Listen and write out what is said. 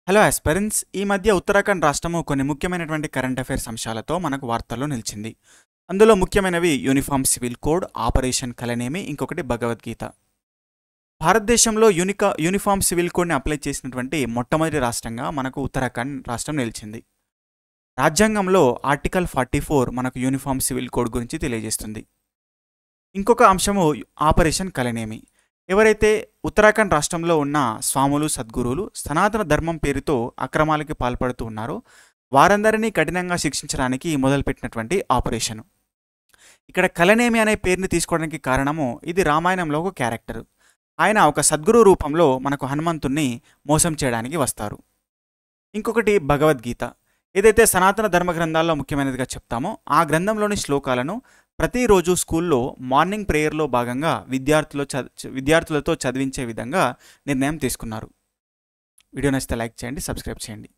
Hello aspirants. ఈ మధ్య ఉత్తరాఖండ్ రాష్ట్రము కొన్ని ముఖ్యమైనటువంటి కరెంట్ అఫైర్స్ అంశాలతో మనకు వార్తల్లో నిలిచింది. అందులో ముఖ్యమైనవి యూనిఫామ్ సివిల్ కోడ్, ఆపరేషన్ కలనేమి, ఇంకొకటి భగవద్గీత. భారతదేశంలో యూనిఫామ్ సివిల్ కోడ్ని అప్లై చేసినటువంటి మొట్టమొదటి రాష్ట్రంగా మనకు ఉత్తరాఖండ్ రాష్ట్రం నిలిచింది. రాజ్యాంగంలో ఆర్టికల్ 44 మనకు యూనిఫామ్ సివిల్ కోడ్ గురించి తెలియజేస్తుంది. ఇంకొక అంశము ఆపరేషన్ కలనేమి. ఎవరైతే ఉత్తరాఖండ్ రాష్ట్రంలో ఉన్న స్వాములు, సద్గురువులు సనాతన ధర్మం పేరుతో అక్రమాలకి పాల్పడుతూ ఉన్నారో వారందరినీ కఠినంగా శిక్షించడానికి మొదలుపెట్టినటువంటి ఆపరేషన్. ఇక్కడ కలనేమి అనే పేరుని తీసుకోవడానికి కారణము, ఇది రామాయణంలో ఒక క్యారెక్టర్. ఆయన ఒక సద్గురు రూపంలో మనకు హనుమంతుణ్ణి మోసం చేయడానికి వస్తారు. ఇంకొకటి భగవద్గీత. ఏదైతే సనాతన ధర్మ గ్రంథాల్లో ముఖ్యమైనదిగా చెప్తామో ఆ గ్రంథంలోని శ్లోకాలను ప్రతిరోజు స్కూల్లో మార్నింగ్ ప్రేయర్లో భాగంగా విద్యార్థులతో చదివించే విధంగా నిర్ణయం తీసుకున్నారు. వీడియో నచ్చితే లైక్ చేయండి, సబ్స్క్రైబ్ చేయండి.